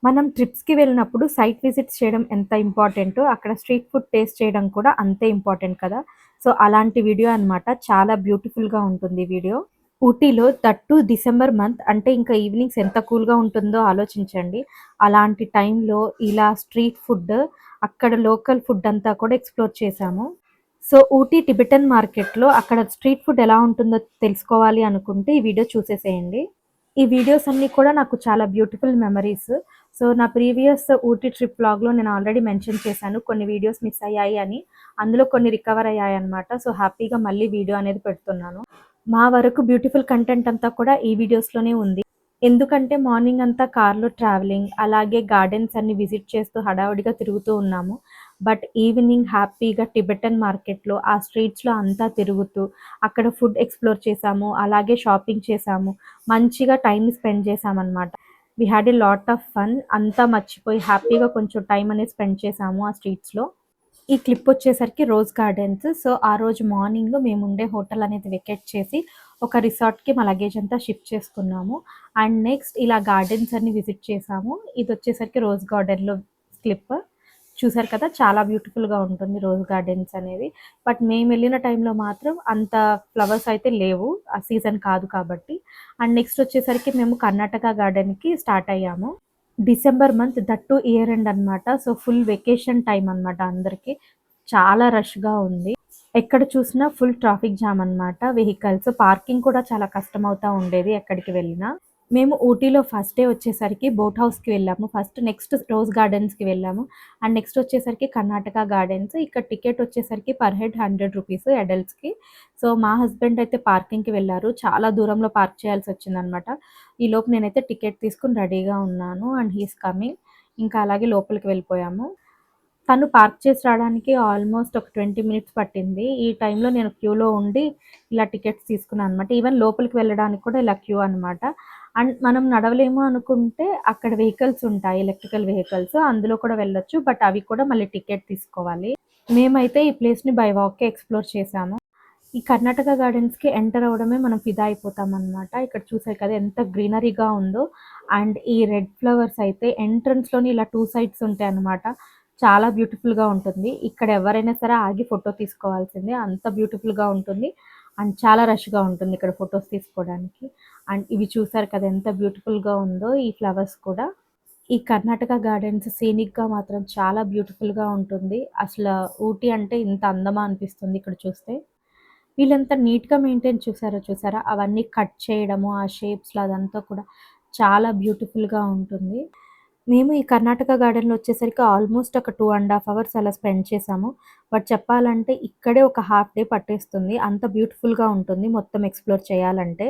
మనం ట్రిప్స్‌కి వెళ్ళినప్పుడు సైట్ విజిట్స్ చేయడం ఎంత ఇంపార్టెంటో, అక్కడ స్ట్రీట్ ఫుడ్ టేస్ట్ చేయడం కూడా అంతే ఇంపార్టెంట్ కదా! సో, అలాంటి వీడియో అనమాట. చాలా బ్యూటిఫుల్‌గా ఉంటుంది ఈ వీడియో. ఊటీలో దట్ టూ డిసెంబర్ మంత్ అంటే ఇంకా ఈవినింగ్స్ ఎంత కూల్‌గా ఉంటుందో ఆలోచించండి. అలాంటి టైంలో ఇలా స్ట్రీట్ ఫుడ్, అక్కడ లోకల్ ఫుడ్ అంతా కూడా ఎక్స్‌ప్లోర్ చేశాము. సో, ఊటీ టిబెటన్ మార్కెట్‌లో అక్కడ స్ట్రీట్ ఫుడ్ ఎలా ఉంటుందో తెలుసుకోవాలి అనుకుంటే ఈ వీడియో చూసేసేయండి. ఈ వీడియోస్ అన్నీ కూడా నాకు చాలా బ్యూటిఫుల్ మెమరీస్. సో, నా ప్రీవియస్ ఊటీ ట్రిప్ వ్లాగ్‌లో నేను ఆల్రెడీ మెన్షన్ చేశాను. కొన్ని వీడియోస్ మిస్ అయ్యాయి అని. అందులో కొన్ని రికవర్ అయ్యాయన్నమాట. సో, హ్యాపీగా మళ్ళీ వీడియో అనేది పెడుతున్నాను. మా వరకు బ్యూటిఫుల్ కంటెంట్ అంతా కూడా ఈ వీడియోస్‌లోనే ఉంది. ఎందుకంటే మార్నింగ్ అంతా కార్‌లో ట్రావెలింగ్, అలాగే గార్డెన్స్ అన్ని విజిట్ చేస్తూ హడావిడిగా తిరుగుతూ ఉన్నాము. బట్ ఈవినింగ్ హ్యాపీగా టిబెటన్ మార్కెట్‌లో ఆ స్ట్రీట్స్‌లో అంతా తిరుగుతూ, అక్కడ ఫుడ్ ఎక్స్‌ప్లోర్ చేశాము. అలాగే షాపింగ్ చేశాము. మంచిగా టైమ్‌ని స్పెండ్ చేశామనమాట. We had a lot of fun. అంతా మర్చిపోయి హ్యాపీగా కొంచెం టైమ్ అనేది స్పెండ్ చేశాము ఆ స్ట్రీట్స్‌లో. ఈ క్లిప్ వచ్చేసరికి రోజ్ గార్డెన్స్. సో, ఆ రోజు మార్నింగ్ మేముండే హోటల్ అనేది వెకేట్ చేసి, ఒక రిసార్ట్‌కి మా లగేజ్ అంతా షిఫ్ట్ చేసుకున్నాము. అండ్ నెక్స్ట్ ఇలా గార్డెన్స్ అన్ని విజిట్ చేసాము. ఇదొచ్చేసరికి రోజ్ గార్డెన్‌లో క్లిప్. చూసారు కదా! చాలా బ్యూటిఫుల్‌గా ఉంటుంది రోజ్ గార్డెన్స్ అనేది. బట్ మేమెళ్ళిన టైంలో మాత్రం అంత ఫ్లవర్స్ అయితే లేవు. ఆ సీజన్ కాదు కాబట్టి. అండ్ నెక్స్ట్ వచ్చేసరికి మేము కర్ణాటక గార్డెన్‌కి స్టార్ట్ అయ్యాము. December month that two year end అనమాట. సో, ఫుల్ వెకేషన్ టైమ్ అనమాట అందరికి. చాలా రష్‌గా ఉంది. ఎక్కడ చూసినా ఫుల్ ట్రాఫిక్ జామ్ అనమాట. వెహికల్స్ పార్కింగ్ కూడా చాలా కష్టమవుతా ఉండేది ఎక్కడికి వెళ్ళినా. మేము ఊటీలో ఫస్ట్ డే వచ్చేసరికి బోట్ హౌస్‌కి వెళ్ళాము. నెక్స్ట్ రోజ్ గార్డెన్స్‌కి వెళ్ళాము. అండ్ నెక్స్ట్ వచ్చేసరికి కర్ణాటక గార్డెన్స్. ఇక్కడ టికెట్ వచ్చేసరికి పర్ హెడ్ ₹100 అడల్ట్స్‌కి. సో, మా హస్బెండ్ అయితే పార్కింగ్‌కి వెళ్లారు. చాలా దూరంలో పార్క్ చేయాల్సొచ్చిందనమాట. ఈలోపు నేనైతే టికెట్ తీసుకొని రెడీగా ఉన్నాను. And he is coming. ఇంకా అలాగే లోపలికి వెళ్ళిపోయాము. తను పార్క్ చేసి రావడానికి ఆల్మోస్ట్ ఒక 20 మినిట్స్ పట్టింది. ఈ టైంలో నేను క్యూలో ఉండి ఇలా టికెట్స్ తీసుకున్నాననమాట. ఈవెన్ లోపలికి వెళ్ళడానికి కూడా ఇలా క్యూ అనమాట. అండ్ మనం నడవలేము అనుకుంటే అక్కడ వెహికల్స్ ఉంటాయి. Electrical vehicles. అందులో కూడా వెళ్ళొచ్చు. బట్ అవి కూడా మళ్ళీ టికెట్ తీసుకోవాలి. మేమైతే ఈ ప్లేస్‌ని బై వాకే ఎక్స్‌ప్లోర్ చేశాము. ఈ కర్ణాటక గార్డెన్స్‌కి ఎంటర్ అవ్వడమే మనం ఫిదా అయిపోతామనమాట. ఇక్కడ చూసారు కదా! ఎంత గ్రీనరీగా ఉందో. అండ్ ఈ రెడ్ ఫ్లవర్స్ అయితే ఎంట్రన్స్‌లోని ఇలా 2 సైడ్స్ ఉంటాయన్నమాట. చాలా బ్యూటిఫుల్‌గా ఉంటుంది. ఇక్కడ ఎవరైనా సరే ఆగి ఫోటో తీసుకోవాల్సిందే. అంత బ్యూటిఫుల్‌గా ఉంటుంది. అండ్ చాలా రష్‌గా ఉంటుంది ఇక్కడ ఫోటోస్ తీసుకోవడానికి. అండ్ ఇవి చూసారు కదా! ఎంత బ్యూటిఫుల్‌గా ఉందో ఈ ఫ్లవర్స్ కూడా. ఈ కర్ణాటక గార్డెన్స్ సీనిక్‌గా మాత్రం చాలా బ్యూటిఫుల్‌గా ఉంటుంది. అసల ఊటీ అంటే ఇంత అందమా అనిపిస్తుంది ఇక్కడ చూస్తే. వీళ్ళెంత నీట్‌గా మెయింటైన్ చూసారా? అవన్నీ కట్ చేయడము, ఆ షేప్స్‌లో అదంతా కూడా చాలా బ్యూటిఫుల్‌గా ఉంటుంది. మేము ఈ కర్ణాటక గార్డెన్‌లో వచ్చేసరికి ఆల్మోస్ట్ ఒక 2 ½ అవర్స్ అలా స్పెండ్ చేశాము. బట్ చెప్పాలంటే ఇక్కడే ఒక హాఫ్ డే పట్టేస్తుంది. అంత బ్యూటిఫుల్‌గా ఉంటుంది మొత్తం ఎక్స్‌ప్లోర్ చేయాలంటే.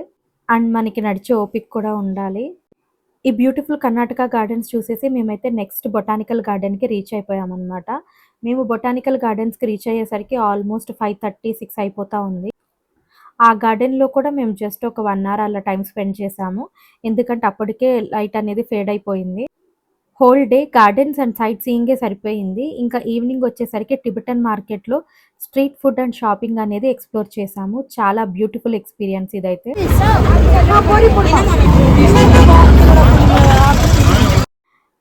అండ్ మనకి నడిచే ఓపిక కూడా ఉండాలి. ఈ బ్యూటిఫుల్ కర్ణాటక గార్డెన్స్ చూసేసి మేమైతే నెక్స్ట్ బొటానికల్ గార్డెన్‌కి రీచ్ అయిపోయామనమాట. మేము బొటానికల్ గార్డెన్స్‌కి రీచ్ అయ్యేసరికి ఆల్మోస్ట్ 5:30, 6 అయిపోతా ఉంది. ఆ గార్డెన్‌లో కూడా మేము జస్ట్ ఒక 1 అవర్ అలా టైమ్ స్పెండ్ చేశాము. ఎందుకంటే అప్పటికే లైట్ అనేది ఫేడ్ అయిపోయింది. Whole day gardens and sight సీయింగే సరిపోయింది. ఇంకా ఈవినింగ్ వచ్చేసరికి టిబెటన్ మార్కెట్‌లో స్ట్రీట్ ఫుడ్ అండ్ షాపింగ్ అనేది ఎక్స్‌ప్లోర్ చేశాము. చాలా బ్యూటిఫుల్ ఎక్స్‌పీరియన్స్ ఇదైతే.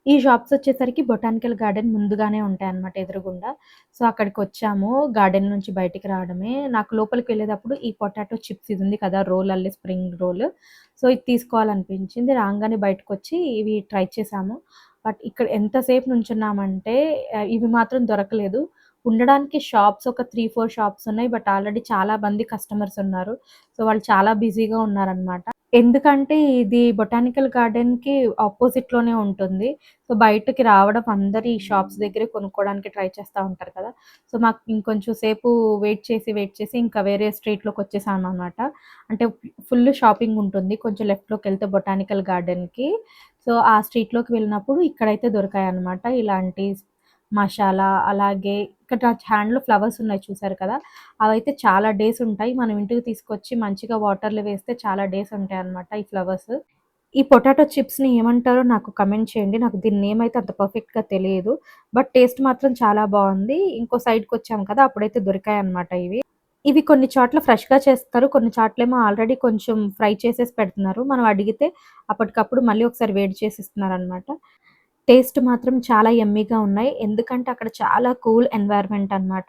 ఈ షాప్స్ వచ్చేసరికి బొటానికల్ గార్డెన్ ముందుగానే ఉంటాయన్నమాట ఎదురుగుండా. సో, అక్కడికొచ్చాము. గార్డెన్ నుంచి బయటికి రావడమే. నాకు లోపలికి వెళ్ళేటప్పుడు ఈ పొటాటో చిప్స్ ఇది ఉంది కదా! రోల్ అల్లే స్ప్రింగ్ రోల్. సో, ఇది తీసుకోవాలనిపించింది. రాంగానే బయటకొచ్చి ఇవి ట్రై చేశాము. బట్ ఇక్కడ ఎంతసేపు నుంచున్నామంటే ఇవి మాత్రం దొరకలేదు. ఉండడానికి షాప్స్ ఒక 3, 4 షాప్స్ ఉన్నాయి. బట్ ఆల్రెడీ చాలా మంది కస్టమర్స్ ఉన్నారు. సో, వాళ్ళు చాలా బిజీగా ఉన్నారనమాట. ఎందుకంటే ఇది బొటానికల్ గార్డెన్‌కి అపోజిట్‌లోనే ఉంటుంది. సో, బయటకి రావడం అందరూ ఈ షాప్స్ దగ్గరే కొనుక్కోవడానికి ట్రై చేస్తా ఉంటారు కదా! సో, మాకు ఇంకొంచెం సేపు వెయిట్ చేసి ఇంకా వేరే స్ట్రీట్‌లోకొచ్చేసామనమాట. అంటే ఫుల్ షాపింగ్ ఉంటుంది. కొంచెం లెఫ్ట్‌లోకెళ్తే బొటానికల్ గార్డెన్‌కి. సో, ఆ స్ట్రీట్‌లోకి వెళ్ళినప్పుడు ఇక్కడైతే దొరికాయన్నమాట. ఇలాంటి మషాలా అలాగే ఇక్కడ నా హ్యాండ్‌లో ఫ్లవర్స్ ఉన్నాయి చూసారు కదా! అవైతే చాలా డేస్ ఉంటాయి. మనం ఇంటికి తీసుకొచ్చి మంచిగా వాటర్‌లో వేస్తే చాలా డేస్ ఉంటాయన్నమాట ఈ ఫ్లవర్స్. ఈ పొటాటో చిప్స్‌ని ఏమంటారో నాకు కమెంట్ చేయండి. నాకు దీని నేమ్ అయితే అంత పర్ఫెక్ట్‌గా తెలియదు. బట్ టేస్ట్ మాత్రం చాలా బావుంది. ఇంకో సైడ్‌కొచ్చాం కదా! అప్పుడైతే దొరికాయన్నమాట ఇవి. ఇవి కొన్ని చోట్ల ఫ్రెష్‌గా చేస్తారు. కొన్ని చోట్లేమో ఆల్రెడీ కొంచెం ఫ్రై చేసేసి పెడుతున్నారు. మనం అడిగితే అప్పటికప్పుడు మళ్ళీ ఒకసారి వేడి చేసి ఇస్తున్నారన్నమాట. టేస్ట్ మాత్రం చాలా యమ్మీగా ఉన్నాయి. ఎందుకంటే అక్కడ చాలా కూల్ ఎన్వైర్న్‌మెంట్ అనమాట.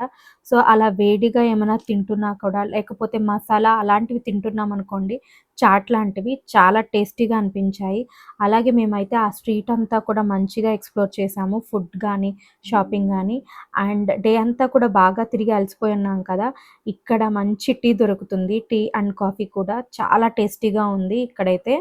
సో, అలా వేడిగా ఏమైనా తింటున్నా కూడా లేకపోతే మసాలా అలాంటివి తింటున్నామనుకోండి, చాట్ లాంటివి చాలా టేస్టీగా అనిపించాయి. అలాగే మేమైతే ఆ స్ట్రీట్ అంతా కూడా మంచిగా ఎక్స్‌ప్లోర్ చేసాము. ఫుడ్ గానీ, షాపింగ్ గానీ అండ్ డే అంతా కూడా బాగా తిరిగి అలసిపోయి ఉన్నాం కదా! ఇక్కడ మంచి టీ దొరుకుతుంది. టీ అండ్ కాఫీ కూడా చాలా టేస్టీగా ఉంది ఇక్కడైతే.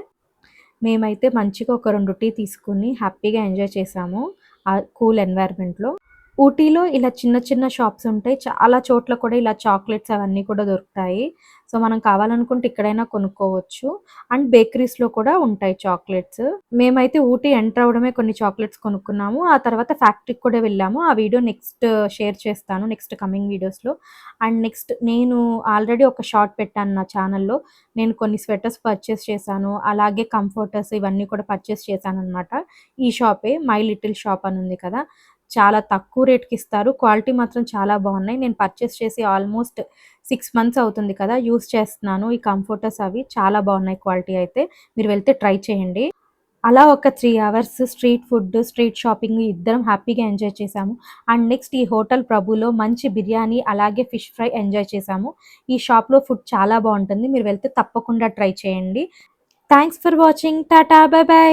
మేమైతే మంచిగా ఒక 2 టీ తీసుకొని హ్యాపీగా ఎంజాయ్ చేసాము. ఆ కూల్ ఎన్వైర్న్‌మెంట్‌లో. ఊటీలో ఇలా చిన్న చిన్న షాప్స్ ఉంటాయి. చాలా చోట్ల కూడా ఇలా చాక్లెట్స్ అవన్నీ కూడా దొరుకుతాయి. సో, మనం కావాలనుకుంటే ఇక్కడైనా కొనుక్కోవచ్చు. అండ్ బేకరీస్‌లో కూడా ఉంటాయి చాక్లెట్స్. మేమైతే ఊటీ ఎంటర్ అవ్వడమే కొన్ని చాక్లెట్స్ కొనుక్కున్నాము. ఆ తర్వాత ఫ్యాక్టరీకి కూడా వెళ్ళాము. ఆ వీడియో నెక్స్ట్ షేర్ చేస్తాను. నెక్స్ట్ కమింగ్ వీడియోస్‌లో. అండ్ నెక్స్ట్ నేను ఆల్రెడీ ఒక షార్ట్ పెట్టాను నా ఛానెల్‌లో. నేను కొన్ని స్వెటర్స్ పర్చేస్ చేశాను. అలాగే కంఫర్టర్స్ ఇవన్నీ కూడా పర్చేస్ చేశాననమాట. ఈ షాపే మై లిటిల్ షాప్ అని ఉంది కదా! చాలా తక్కువ రేట్‌కి ఇస్తారు. క్వాలిటీ మాత్రం చాలా బావున్నాయి. నేను పర్చేస్ చేసి ఆల్మోస్ట్ 6 మంత్స్ అవుతుంది కదా! యూజ్ చేస్తున్నాను. ఈ కంఫర్టర్స్ అవి చాలా బావున్నాయి క్వాలిటీ అయితే. మీరు వెళ్తే ట్రై చేయండి. అలా ఒక 3 hours street food, street shopping ఇద్దరం హ్యాపీగా ఎంజాయ్ చేశాము. అండ్ నెక్స్ట్ ఈ హోటల్ ప్రభులో మంచి బిర్యానీ, అలాగే ఫిష్ ఫ్రై ఎంజాయ్ చేశాము. ఈ షాప్‌లో ఫుడ్ చాలా బావుంటుంది. మీరు వెళ్తే తప్పకుండా ట్రై చేయండి. Thanks for watching. Tata. By by.